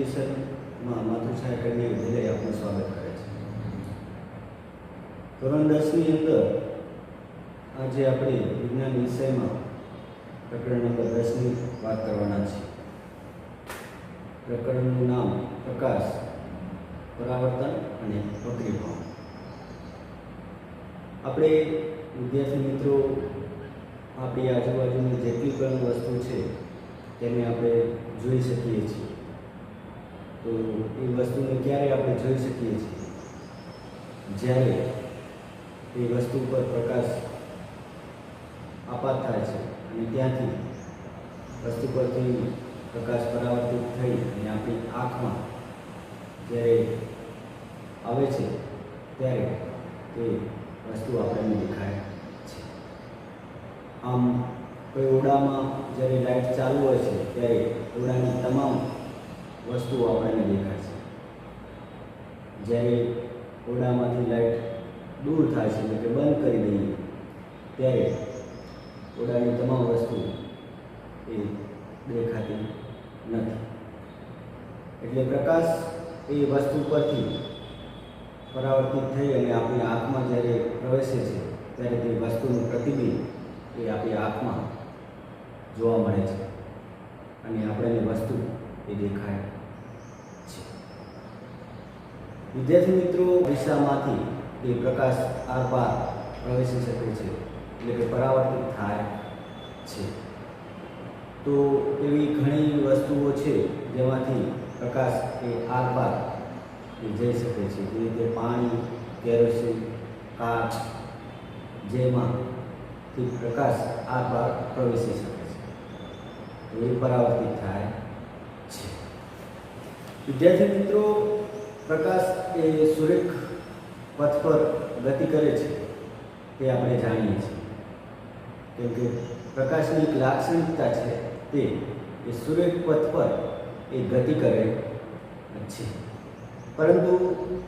એજ્યુકેશનમાં માતૃછાયા કરીને વિદ્યાલય આપનું સ્વાગત કરે છે. ધોરણ 10ની અંદર આજે આપણે વિજ્ઞાન વિષયમાં પ્રકરણ નંબર 10ની વાત કરવાના છીએ. પ્રકરણનું નામ પ્રકાશ, પરાવર્તન અને વક્રીભાવ. આપણે વિદ્યાર્થી મિત્રો આપણી આજુબાજુની જેટલી પણ વસ્તુ છે તેને આપણે જોઈ શકીએ છીએ. તો એ વસ્તુને ક્યારે આપણે જોઈ શકીએ છીએ? જ્યારે એ વસ્તુ પર પ્રકાશ આપાત થાય છે અને ત્યાંથી વસ્તુ પરથી પ્રકાશ પરાવર્તિત થઈ અને આપણી આંખમાં જ્યારે આવે છે ત્યારે તે વસ્તુ આપણને દેખાય છે. આમ કોઈ ઓરડામાં જ્યારે લાઇટ ચાલુ હોય છે ત્યારે ઓરડાની તમામ વસ્તુઓ આપણને દેખાય છે. જ્યારે ઓરડામાંથી લાઇટ દૂર થાય છે એટલે કે બંધ કરી દઈએ ત્યારે ઓરડાની તમામ વસ્તુ એ દેખાતી નથી. એટલે પ્રકાશ એ વસ્તુ પરથી પરાવર્તિત થઈ અને આપણી આંખમાં જ્યારે પ્રવેશે છે ત્યારે તે વસ્તુનું પ્રતિબિંબ એ આપણી આંખમાં જોવા મળે છે અને આપણને વસ્તુ એ દેખાય છે. વિદ્યાર્થી મિત્રો, દિશામાંથી એ પ્રકાશ આરપાર પ્રવેશી શકે છે એટલે કે પરાવર્તિત થાય છે. તો એવી ઘણી વસ્તુઓ છે જેમાંથી પ્રકાશ એ આરપાર એ જઈ શકે છે. જે રીતે પાણી, કેરોસીન, કાચ જેમાંથી પ્રકાશ આરપાર પ્રવેશી શકે છે તો એ પરાવર્તિત થાય છે. વિદ્યાર્થી મિત્રો, પ્રકાશ એ સૂર્યક પથ પર ગતિ કરે છે તે આપણે જાણીએ છીએ. કેમ કે પ્રકાશની એક લાક્ષણિકતા છે તે એ સૂર્યક પથ પર એ ગતિ કરે છે. પરંતુ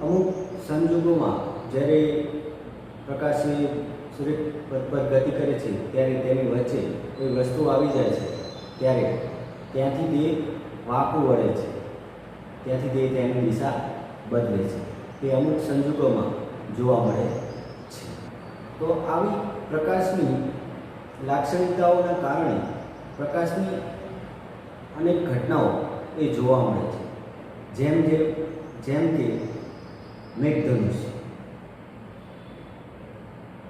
અમુક સંજોગોમાં જ્યારે પ્રકાશની સૂર્યક પથ પર ગતિ કરે છે ત્યારે તેની વચ્ચે કોઈ વસ્તુ આવી જાય છે ત્યારે ત્યાંથી તે વાંકું વળે છે, ત્યાંથી તે તેની દિશા બદલે છે. તે અમુક સંજોગોમાં જોવા મળે છે. તો આવી પ્રકાશની લાક્ષણિકતાઓના કારણે પ્રકાશની અનેક ઘટનાઓ એ જોવા મળે છે. જેમ કે મેઘધનુષ્ય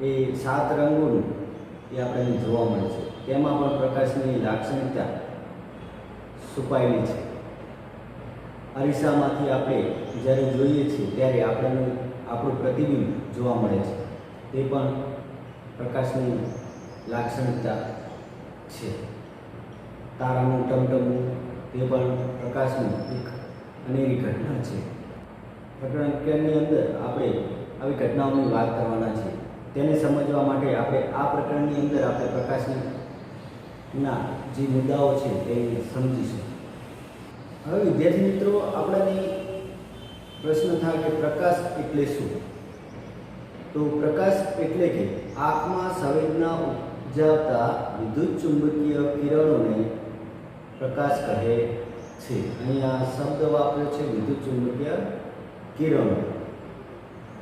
એ 7 રંગોનું એ આપણને જોવા મળે છે. તેમાં પણ પ્રકાશની લાક્ષણિકતા છુપાયેલી છે. અરીસામાંથી આપણે જ્યારે જોઈએ છીએ ત્યારે આપણું પ્રતિબિંબ જોવા મળે છે. તે પણ પ્રકાશની લાક્ષણિકતા છે. તારાનું ટમટમવું તે પણ પ્રકાશની એક અનેરી ઘટના છે. પ્રકરણ 11ની અંદર આપણે આવી ઘટનાઓની વાત કરવાના છીએ. તેને સમજવા માટે આપણે આ પ્રકરણની અંદર આપણે પ્રકાશના જે મુદ્દાઓ છે તે સમજીશું. હવે વિદ્યાર્થી મિત્રો, આપણને પ્રશ્ન થાય કે પ્રકાશ એટલે શું? તો પ્રકાશ એટલે કે આંખમાં સંવેદના ઉપજાવતા વિદ્યુત ચુંબકીય કિરણોને પ્રકાશ કહે છે. અહીંયા શબ્દ વાપર્યો છે વિદ્યુત ચુંબકીય કિરણો,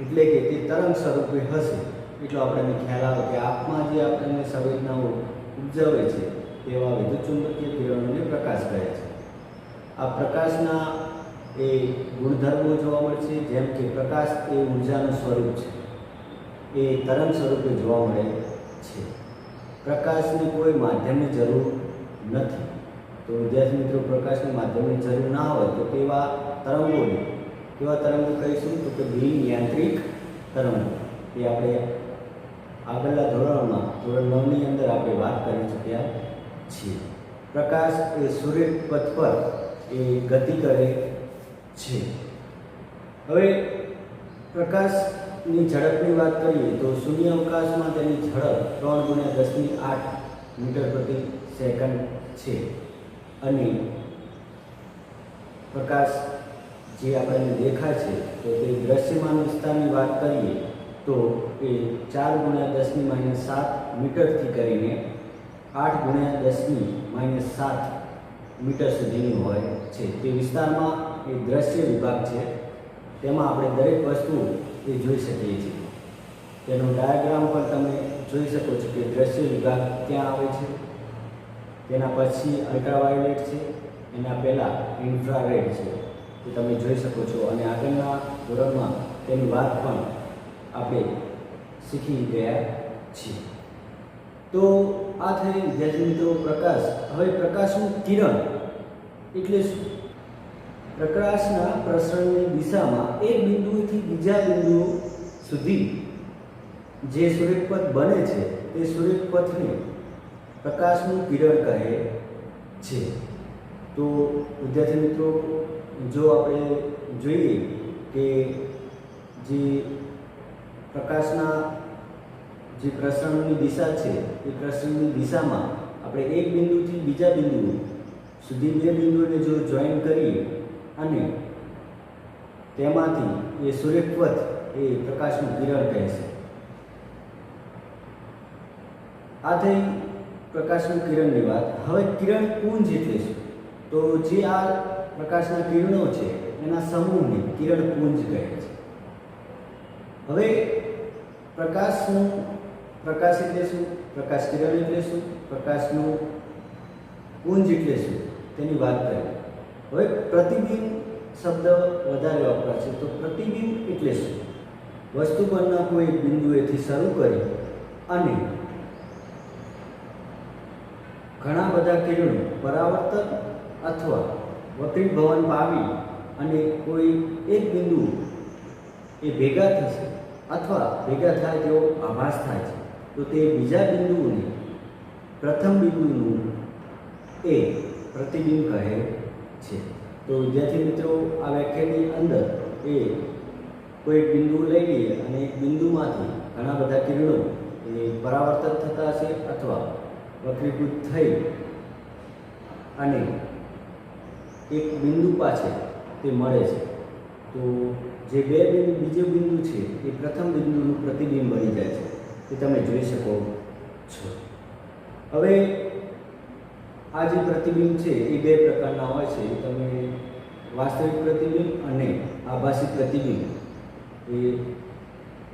એટલે કે તે તરંગ સ્વરૂપે હશે એટલો આપણને ખ્યાલ આવે કે આંખમાં જે આપણને સંવેદનાઓ ઉપજાવે છે તેવા વિદ્યુત ચુંબકીય કિરણોને પ્રકાશ કહે છે. આ પ્રકાશના એ ગુણધર્મો જોવા મળશે. જેમ કે પ્રકાશ એ ઉર્જાનું સ્વરૂપ છે, એ તરંગ સ્વરૂપે જોવા મળે છે. પ્રકાશની કોઈ માધ્યમની જરૂર નથી. તો વિદ્યાર્થી મિત્રો, પ્રકાશની માધ્યમની જરૂર ના હોય તો કેવા તરંગોને કેવા તરંગો કહીશું? તો કે બિન યાંત્રિક તરંગો. એ આપણે આગળના ધોરણમાં ધોરણ 9ની અંદર આપણે વાત કરી ચૂક્યા છીએ. પ્રકાશ એ સૂર્યક પથ પર એ ગતિ કરે છે. હવે પ્રકાશની ઝડપની વાત કરીએ તો શૂન્ય અવકાશમાં તેની ઝડપ 3 × 10⁸ મીટર પ્રતિ સેકન્ડ છે. અને પ્રકાશ જે આપણને દેખાય છે તો તે દ્રશ્યમાન વિસ્તારની વાત કરીએ તો એ 4 × 10⁻⁷ મીટરથી કરીને 8 × 10⁻⁷ મીટર સુધીની હોય છે. તે વિસ્તારમાં એ દ્રશ્ય વિભાગ છે, તેમાં આપણે દરેક વસ્તુ એ જોઈ શકીએ છીએ. તેનો ડાયાગ્રામ પણ તમે જોઈ શકો છો કે દ્રશ્ય વિભાગ ક્યાં આવે છે. તેના પછી અલ્ટ્રાવાયોલેટ છે, એના પહેલાં ઇન્ફ્રારેડ છે, તે તમે જોઈ શકો છો. અને આગળના ધોરણમાં તેની વાત પણ આપણે શીખી ગયા છીએ. તો આ થઈ વિદ્યાર્થી મિત્રો પ્રકાશ. હવે પ્રકાશનું કિરણ એટલે શું? પ્રકાશના પ્રસરણની દિશામાં એક બિંદુથી બીજા બિંદુ સુધી જે સૂર્યપથ બને છે તે સૂર્યપથને પ્રકાશનું કિરણ કહે છે. તો વિદ્યાર્થી મિત્રો, જો આપણે જોઈએ કે જે પ્રકાશના જે પ્રસરણની દિશા છે એ પ્રસરણની દિશામાં આપણે એક બિંદુથી બીજા બિંદુ સુધી બે બિંદુને જો જોઈન કરીએ અને તેમાંથી એ સૂર્યપથ એ પ્રકાશનું કિરણ કહે છે. આ થઈ પ્રકાશનું કિરણની વાત. હવે કિરણ પુંજ એટલે શું? તો જે આ પ્રકાશના કિરણો છે એના સમૂહને કિરણ પુંજ કહે છે. હવે પ્રકાશ એટલે શું? પ્રકાશ કિરણ એટલે શું? પ્રકાશનું પુંજ એટલે શું? તેની વાત કરીએ. હવે પ્રતિબિંબ શબ્દ વધારે વપરાશે. તો પ્રતિબિંબ એટલે શું? વસ્તુ પરના કોઈ બિંદુએથી શરૂ કરી અને ઘણા બધા કિરણો પરાવર્તન અથવા વક્રીભવન પામી અને કોઈ એક બિંદુ એ ભેગા થશે અથવા ભેગા થાય તેવો આભાસ થાય છે, તો તે બીજા બિંદુને પ્રથમ બિંદુનું એ પ્રતિબિંબ કહે છે. તો વિદ્યાર્થી મિત્રો, આ વ્યાખ્યાની અંદર એ કોઈ બિંદુ લઈ લઈએ અને એક બિંદુમાંથી ઘણા બધા કિરણો એ પરાવર્તન થતા હશે અથવા વક્રીભૂત થઈ અને એક બિંદુ પાસે તે મળે છે. તો જે બે બિંદુ બીજો બિંદુ છે એ પ્રથમ બિંદુનું પ્રતિબિંબ બની જાય છે, તે તમે જોઈ શકો છો. હવે આ જે પ્રતિબિંબ છે એ બે પ્રકારના હોય છે. તમે વાસ્તવિક પ્રતિબિંબ અને આભાસી પ્રતિબિંબ એ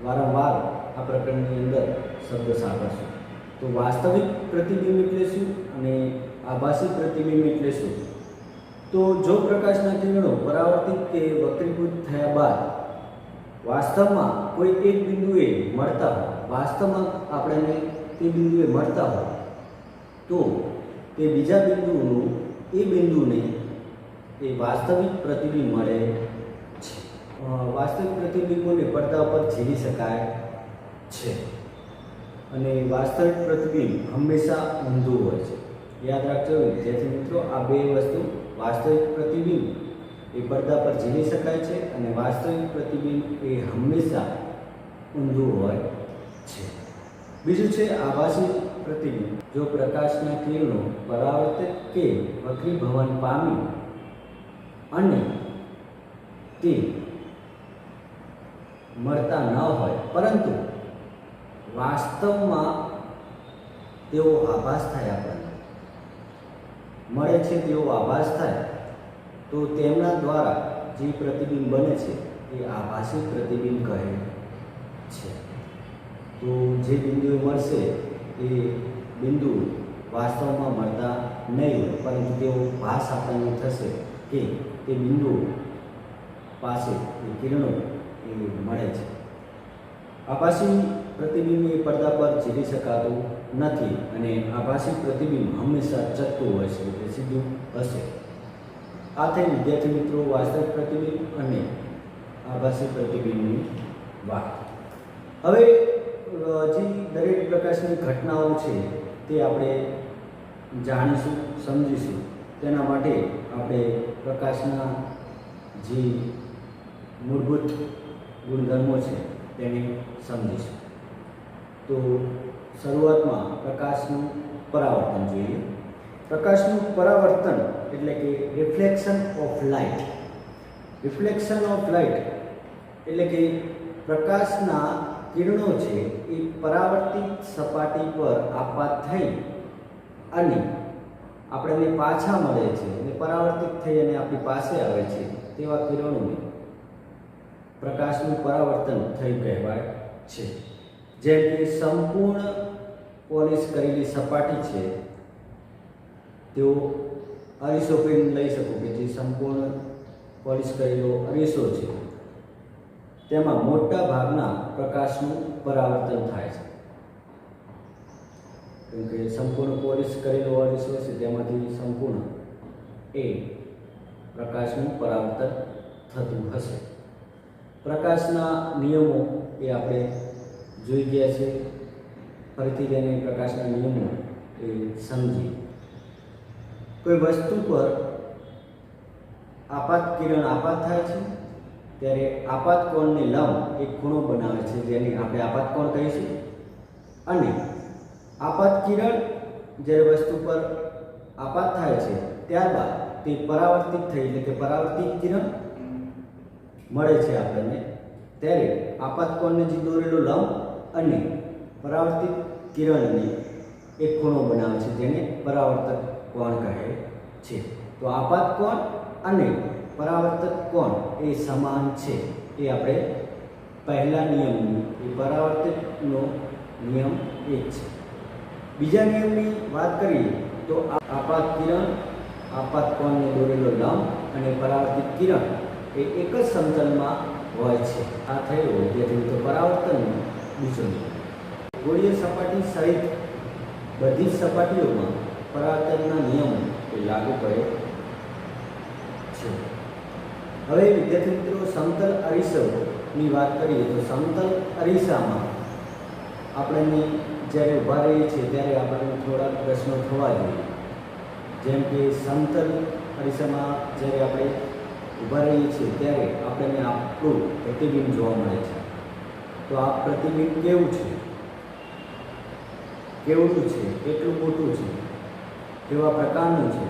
વારંવાર આ પ્રકરણની અંદર શબ્દ સાંભળશો. તો વાસ્તવિક પ્રતિબિંબ એટલે શું અને આભાસી પ્રતિબિંબ એટલે શું? તો જો પ્રકાશના કિરણો પરાવર્તિત કે વક્રીભૂત થયા બાદ વાસ્તવમાં કોઈ એક બિંદુએ મળતા હોય, વાસ્તવમાં આપણને તે બિંદુએ મળતા હોય, તો તે બીજા બિંદુનું એ બિંદુને એ વાસ્તવિક પ્રતિબિંબ મળે છે. વાસ્તવિક પ્રતિબિંબોને પડદા પર ઝીલી શકાય છે અને વાસ્તવિક પ્રતિબિંબ હંમેશા ઊંધું હોય છે. યાદ રાખજો વિદ્યાર્થી મિત્રો, આ બે વસ્તુ, વાસ્તવિક પ્રતિબિંબ એ પડદા પર ઝીલી શકાય છે અને વાસ્તવિક પ્રતિબિંબ એ હંમેશા ઊંધું હોય છે. બીજું છે આભાસી પ્રતિબિંબ. જો પ્રકાશના કિરણો પરાવર્તિત કે વક્રીભવન પામી અને તે મળતા ન હોય પરંતુ વાસ્તવમાં તેઓ આભાસ થાય, આપણને મળે છે તેવો આભાસ થાય, તો તેમના દ્વારા જે પ્રતિબિંબ બને છે એ આભાસી પ્રતિબિંબ કહે છે. તો જે બિંદુએ મળશે એ બિંદુ વાસ્તવમાં મળતા નહીં હોય પરંતુ તેઓ ભાસ આપણને થશે કે તે બિંદુ પાસે એ કિરણો એ મળે છે. આભાસી પ્રતિબિંબ એ પડદા પર ઝીલી શકાતું નથી અને આભાસી પ્રતિબિંબ હંમેશા ચત્તું હોય છે, એટલે સીધું હશે. આ થઈ વિદ્યાર્થી મિત્રો વાસ્તવિક પ્રતિબિંબ અને આભાસી પ્રતિબિંબની વાત. હવે જે દરેક પ્રકાશની ઘટનાઓ છે તે આપણે જાણીશું, સમજીશું. તેના માટે આપણે પ્રકાશના જે મૂળભૂત ગુણધર્મો છે તેને સમજીશું. તો શરૂઆતમાં પ્રકાશનું પરાવર્તન જોઈએ. પ્રકાશનું પરાવર્તન એટલે કે reflection of light. Reflection of light એટલે કે પ્રકાશના કિરણો છે એ પરાવર્તિત સપાટી પર આપાત થઈ અને આપણને પાછા મળે છે અને પરાવર્તિત થઈ અને આપણી પાસે આવે છે તેવા કિરણોને પ્રકાશનું પરાવર્તન થઈ કહેવાય છે. જેમ કે સંપૂર્ણ પોલિશ કરેલી સપાટી છે તેઓ અરીસો પેન લઈ શકો કે જે સંપૂર્ણ પોલિશ કરેલો અરીસો છે તેમાં મોટા ભાગના પ્રકાશનું પરાવર્તન થાય છે. કેમ કે સંપૂર્ણ પોલિશ કરેલો અરીસો છે તેમાંથી સંપૂર્ણ એ પ્રકાશનું પરાવર્તન થતું હશે. પ્રકાશના નિયમો એ આપણે જોઈ ગયા છે. ફરીથી તેને પ્રકાશના નિયમો એ સમજીએ. કોઈ વસ્તુ પર આપાત કિરણ આપાત થાય છે ત્યારે આપાત કોણને લંબ એક ખૂણો બનાવે છે જેને આપણે આપાત કોણ કહીશું. અને આપાત કિરણ જ્યારે વસ્તુ પર આપાત થાય છે ત્યારબાદ તે પરાવર્તિત થઈ એટલે કે પરાવર્તિત કિરણ મળે છે આપણને ત્યારે આપાત કોણને જે દોરેલો લંબ અને પરાવર્તિત કિરણને એક ખૂણો બનાવે છે જેને પરાવર્તક કોણ કહે છે. તો આપાત કોણ અને પરાવર્તક કોણ એ સમાન છે એ આપણે પહેલા નિયમનું એ પરાવર્તકનો નિયમ એ જ છે. બીજા નિયમની વાત કરીએ તો આપાત કિરણ, આપાત કોણને દોરેલો લંબ અને પરાવર્તિત કિરણ એ એક જ સમતલમાં હોય છે. આ થયો વિદ્યાર્થી મિત્રો પરાવર્તનનો બીજો નિયમ. ગોળીય સપાટી સહિત બધી જ સપાટીઓમાં પરાવર્તનના નિયમો એ લાગુ પડે છે. હવે વિદ્યાર્થી મિત્રો સમતલ અરીસાની વાત કરીએ તો સમતલ અરીસામાં આપણને જ્યારે ઊભા રહીએ છીએ ત્યારે આપણને થોડાક પ્રશ્નો થવા જોઈએ. જેમ કે સમતલ અરીસામાં જ્યારે આપણે ઊભા રહીએ છીએ ત્યારે આપણને આપણું પ્રતિબિંબ જોવા મળે છે. તો આ પ્રતિબિંબ કેવું છે, કેવડું છે, કેટલું મોટું છે, કેવા પ્રકારનું છે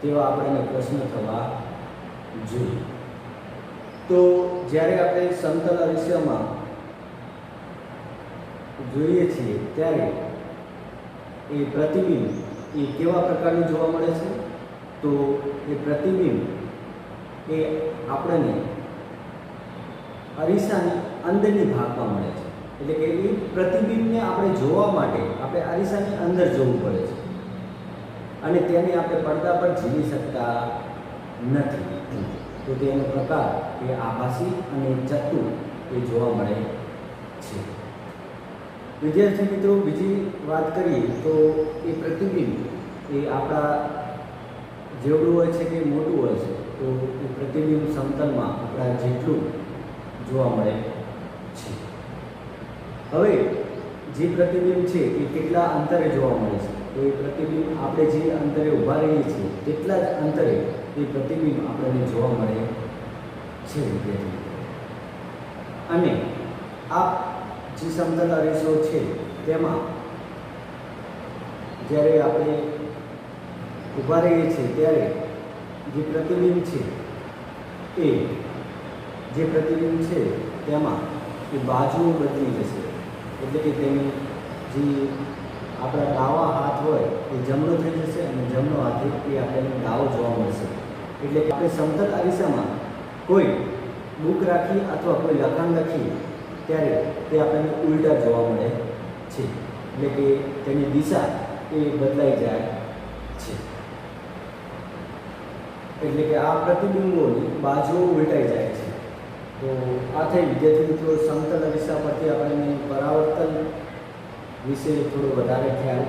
તેવા આપણને પ્રશ્ન થવા જોઈએ. તો જ્યારે આપણે સમતલ અરીસામાં જોઈએ છીએ ત્યારે એ પ્રતિબિંબ એ કેવા પ્રકારનું જોવા મળે છે. તો એ પ્રતિબિંબ એ આપણને અરીસાની અંદરની ભાગમાં મળે છે. એટલે કે એ પ્રતિબિંબને આપણે જોવા માટે આપણે અરીસાની અંદર જોવું પડે છે અને તેને આપણે પડદા પર ઝીલી શકતા નથી. તો તેનો પ્રકાર એ આભાસી અને ચતુર એ જોવા મળે છે. વિદ્યાર્થી મિત્રો બીજી વાત કરીએ તો એ પ્રતિબિંબ એ આપણા જેવડું હોય છે કે મોટું હોય છે તો એ પ્રતિબિંબ સમતલમાં આપણા જેટલું જોવા મળે છે. હવે જે પ્રતિબિંબ છે એ કેટલા અંતરે જોવા મળે છે. તો એ પ્રતિબિંબ આપણે જે અંતરે ઊભા રહીએ છીએ તેટલા જ અંતરે એ પ્રતિબિંબ આપણને જોવા મળે છે વિદ્યાર્થી. અને આ જે સમતલ અરીસો છે તેમાં જ્યારે આપણે ઊભા રહીએ છીએ ત્યારે જે પ્રતિબિંબ છે એ જે પ્રતિબિંબ છે તેમાં એ બાજુઓ બદલી જશે. એટલે કે તેની જે આપણા ડાવા હાથ હોય એ જમણો થઈ જશે અને જમણો હાથ એ આપણને ડાવો જોવા મળશે. એટલે કે આપણે સમતલ અરીસામાં કોઈ બુક રાખી અથવા કોઈ લખાણ લખીએ ત્યારે તે આપણને ઉલટા જોવા મળે છે. એટલે કે તેની દિશા એ બદલાઈ જાય છે. એટલે કે આ પ્રતિબિંબોની બાજુઓ ઉલટાઈ જાય છે. તો આ થઈ વિદ્યાર્થી મિત્રો સમતલ અરીસા પરથી આપણને પરાવર્તન વિશે થોડો વધારે ખ્યાલ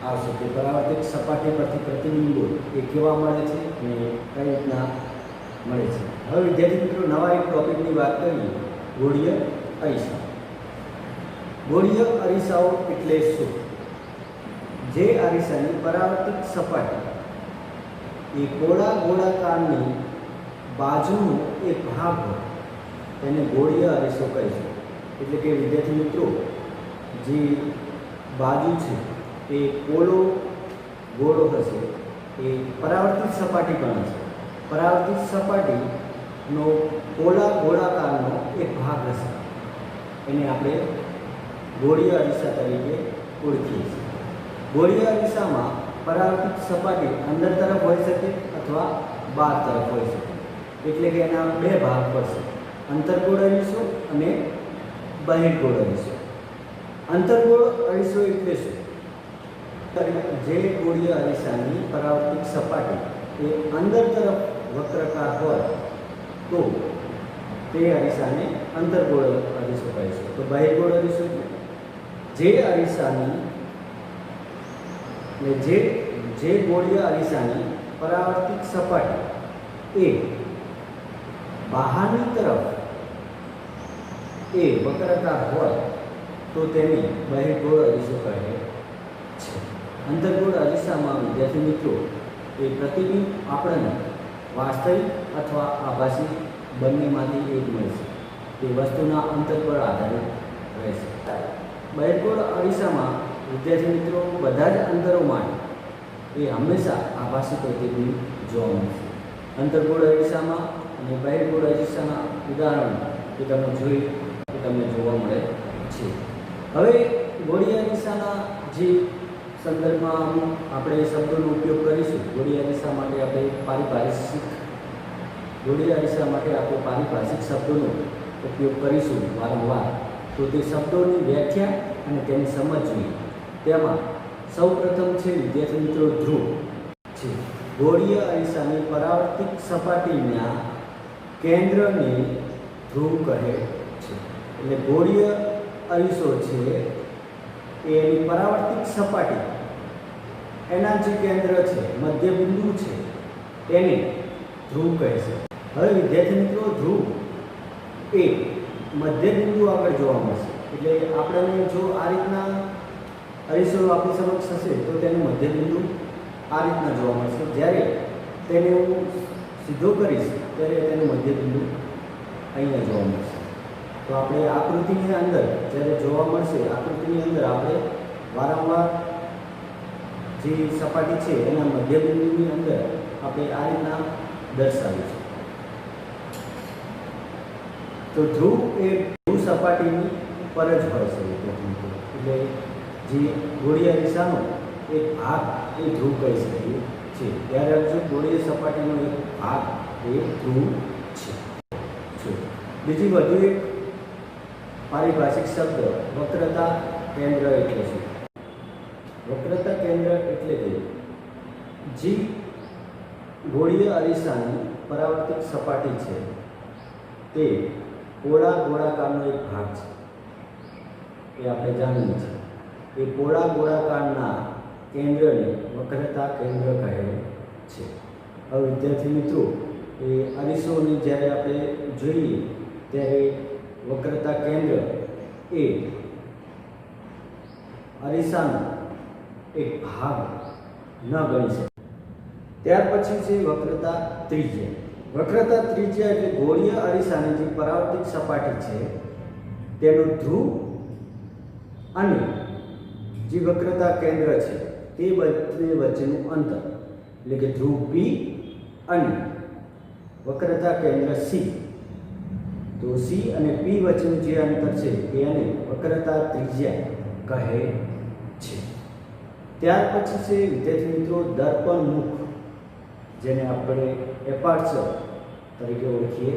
આવશે કે પરાવર્તિત સપાટી પરથી પ્રતિબિંબો એ કેવા મળે છે અને કઈ રીતના મળે છે. હવે વિદ્યાર્થી મિત્રો નવા એક ટોપિકની વાત કરીએ, ગોળીય અરીસા. ગોળીય અરીસાઓ એટલે શું? જે અરીસાની પરાવર્તિત સપાટી એ ગોળાકારની બાજુનો એક ભાગ હોય તેને ગોળીય અરીસો કહીશું. એટલે કે વિદ્યાર્થી મિત્રો જે બાજુ છે એ ગોળો હશે એ પરાવર્તિત સપાટી પણ હશે. પરાવર્તિત સપાટીનો ગોળાકારનો એક ભાગ હશે એને આપણે ગોળીય અરીસા તરીકે ઓળખીએ છીએ. ગોળીય અરીસામાં પરાવર્તિત સપાટી અંદર તરફ હોઈ શકે અથવા બહાર તરફ હોઈ શકે, એટલે કે એના બે ભાગ પડશે, અંતર્ગોળ અરીસો અને બહિર્ગોળ અરીસો. અંતર્ગોળ અરીસો એટલે શું? જે ગોળીય અરીસાની પરાવર્તિત સપાટી એ અંદર તરફ વક્રકાર હોય તો તે અરીસાને અંતર્ગોળ અરીસો કહીશું. તો બહિર્ગોળ અરીસો જે અરીસાની જે ગોળીય અરીસાની પરાવર્તિત સપાટી એ બહારની તરફ એ વક્રકાર હોય તો તેને બહિર્ગોળ અરીસો કહે છે. અંતર્ગોળ અરીસામાં વિદ્યાર્થી મિત્રો એ પ્રતિબિંબ આપણને વાસ્તવિક અથવા આભાસી બંનેમાંથી એક મળશે. તે વસ્તુના અંતર પર આધારિત રહેશે. બહિર્ગોળ અરીસામાં વિદ્યાર્થી મિત્રો બધા જ અંતરો માટે એ હંમેશા આભાસી પ્રતિબિંબ જોવા મળશે. અંતર્ગોળ અરીસામાં અને બહિર્ગોળ અરીસાના ઉદાહરણો એ તમને જોવા મળે છે. હવે ગોળીય અરીસાના જે સંદર્ભમાં આપણે શબ્દોનો ઉપયોગ કરીશું. ગોળીય અરીસા માટે આપણે પારિભાષિક શબ્દોનો ઉપયોગ કરીશું વારંવાર. તો તે શબ્દોની વ્યાખ્યા અને તેની સમજ જોઈએ. તેમાં સૌ પ્રથમ છે વિદ્યાર્થી મિત્રો ધ્રુવ છે. ગોળીય અરીસાની પરાવર્તિત સપાટીના કેન્દ્રને ધ્રુવ કહે છે. એટલે ગોળીય અરીસો છે એની પરાવર્તિત સપાટી એના જે કેન્દ્ર છે, મધ્ય બિંદુ છે, તેને ધ્રુવ કહે છે. હવે વિદ્યાર્થી મિત્રો ધ્રુવ એ મધ્ય બિંદુ આગળ જોવા મળશે. એટલે આપણને જો આ રીતના અરીસો આપણી સમક્ષ હશે તો તેનું મધ્ય બિંદુ આ રીતના જોવા મળશે. જ્યારે તેને હું સીધો કરીશ ત્યારે તેનું મધ્ય બિંદુ અહીંયા જોવા મળશે. તો આપણે આકૃતિની અંદર જ્યારે જોવા મળશે, આકૃતિની અંદર આપણે વારંવાર જે સપાટી છે એના મધ્ય બિંદુની અંદર આપણે આ રીતના દર્શાવીશું. તો ધ્રુવ એ ધ્રુવ સપાટીની પર જ હોય છે. એટલે જે ગોળીય અરીસાનો એક ભાગ એ ધ્રુવ કહી શકીએ છીએ. ત્યારે જો ગોળીય સપાટીનો એક ભાગ એ ધ્રુવ છે. બીજી વધુ એક પારિભાષિક શબ્દ વક્રતા કેન્દ્ર એટલે શું? વક્રતા કેન્દ્ર એટલે કે જે ગોળીય અરીસાની પરાવર્તિત સપાટી છે તે પોળા ગોળાકારનો એક ભાગ છે. એ આપણે જાણીએ છીએ. એ પોળા ગોળાકારના કેન્દ્રને વક્રતા કેન્દ્ર કહે છે. હવે વિદ્યાર્થી મિત્રો એ અરીસોની જ્યારે આપણે જોઈએ ત્યારે વક્રતા કેન્દ્ર એ અરીસાનો એક ભાગ ન ગણી શકે. ત્યાર પછી છે વક્રતા ત્રિજ્યા. વક્રતા ત્રિજ્યા એટલે ગોળીય અરીસાની જે પરાવર્તિત સપાટી છે તેનું ધ્રુવ અને જે વક્રતા કેન્દ્ર છે તે વચ્ચેનું અંતર, એટલે કે ધ્રુવ P અને વક્રતા કેન્દ્ર C. તો C અને P વચ્ચેનું જે અંતર છે એને વક્રતા ત્રિજ્યા કહે છે. ત્યાર પછી છે વિદ્યાર્થી મિત્રો દર્પણ મુખ, જેને આપણે એપાર્ચર તરીકે ઓળખીએ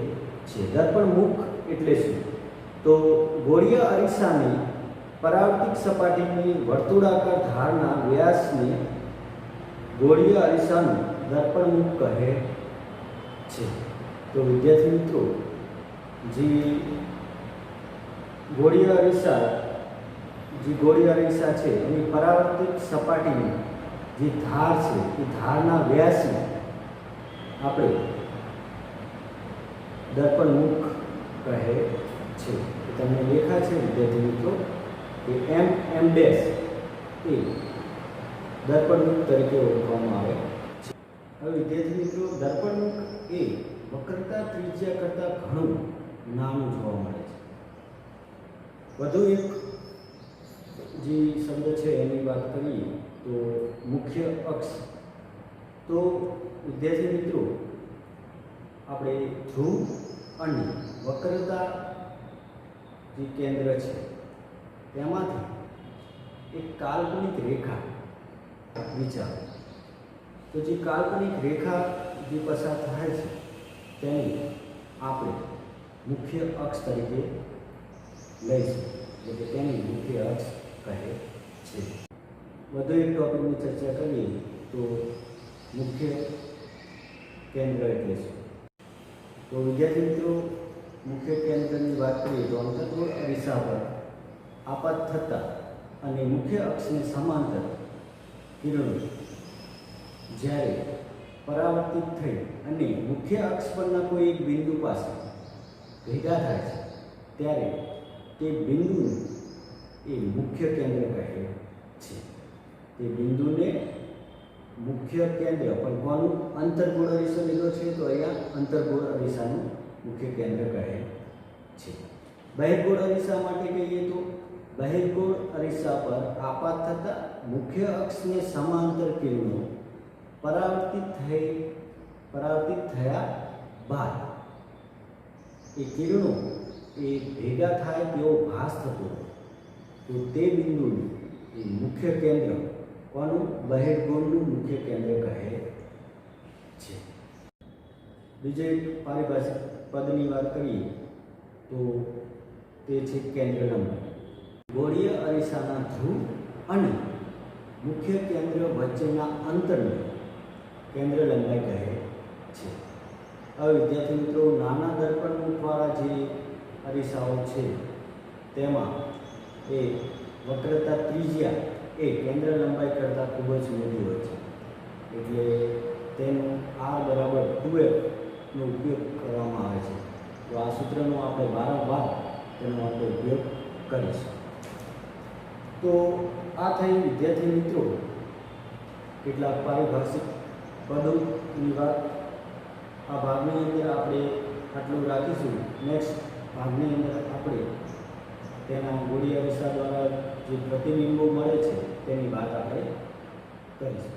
છીએ. દર્પણ મુખ એટલે શું? તો ગોળીય અરીસાની પરાવર્તિત સપાટીની વર્તુળાકાર ધારના વ્યાસને ગોળીય અરીસાનું દર્પણ મુખ કહે છે. તો વિદ્યાર્થી મિત્રો જે ગોળીય અરીસા છે એની પરાવર્તિત સપાટીની જે ધાર છે એ ધારના વ્યાસને આપણે દર્પણ મુખ કહે છે. તમને લેખા છે વિદ્યાર્થી મિત્રો કે M ડેશ એ દર્પણ મુખ તરીકે ઓળખવામાં આવે છે. હવે વિદ્યાર્થી મિત્રો દર્પણ મુખ એ વક્રતા ત્રિજ્યા કરતાં ઘણું નાનું જોવા મળે છે. વધુ એક જે શબ્દ છે એની વાત કરીએ તો મુખ્ય અક્ષ. તો વિદ્યાર્થી મિત્રો આપણે ધ્રુવ અને વક્રતા જે કેન્દ્ર છે તેમાંથી એક કાલ્પનિક રેખા વિચારો. તો જે કાલ્પનિક રેખા જે પસાર થાય છે તેને આપણે મુખ્ય અક્ષ તરીકે લઈશું, એટલે કે તેની મુખ્ય અક્ષ કહે છે. વધુ એક ટોપિકની ચર્ચા કરીએ તો મુખ્ય કેન્દ્ર એટલે શું? તો વિદ્યાર્થી મિત્રો, મુખ્ય કેન્દ્રની વાત કરીએ તો અંતર્ગોળ અરીસા પર આપાત થતા અને મુખ્ય અક્ષને સમાંતર કિરણો જ્યારે પરાવર્તિત થઈ અને મુખ્ય અક્ષ પરના કોઈ એક બિંદુ પાસે ભેગા થાય છે ત્યારે તે બિંદુને એ મુખ્ય કેન્દ્ર કહે છે. તે બિંદુને મુખ્ય કેન્દ્ર પણ કોનું અંતર્ગોળ અરીસો લીધો છે તો અહીંયા અંતર્ગોળ અરીસાનું મુખ્ય કેન્દ્ર કહે છે. બહિર્ગોળ અરીસા માટે કહીએ તો બહિર્ગોળ અરીસા પર આપાત થતા મુખ્ય અક્ષને સમાંતર કિરણો પરાવર્તિત થયા બાદ એ કિરણો એ ભેગા થાય તેવો ભાસ થતો તો તે બિંદુનું એ મુખ્ય કેન્દ્ર કોનું બહિર્ગોળનું મુખ્ય કેન્દ્ર કહે છે. બીજે પારિભાષિક પદની વાત કરીએ તો તે છે કેન્દ્ર લંબાઈ. ગોળીય અરીસાના ધ્રુવ અને મુખ્ય કેન્દ્ર વચ્ચેના અંતરને કેન્દ્ર લંબાઈ કહે છે. હવે વિદ્યાર્થી મિત્રો, નાના દર્પણ મુખવાળા જે અરીસાઓ છે તેમાં એ વક્રતા ત્રિજ્યા એ કેન્દ્ર લંબાઈ કરતાં ખૂબ જ મોટી હોય છે, એટલે તેનું R બરાબર 2F નો ઉપયોગ કરવામાં આવે છે. તો આ સૂત્રનો આપણે વારંવાર તેનો આપણે ઉપયોગ કરીશું. તો આ થઈ વિદ્યાર્થી મિત્રો કેટલાક પારિભાષિક પદોની વાત. આ ભાગની અંદર આપણે આટલું રાખીશું. નેક્સ્ટ ભાગની અંદર આપણે તેના ગોળીય અરીસા દ્વારા જે પ્રતિબિંબો મળે છે તેની વાત આપણે કરીશું.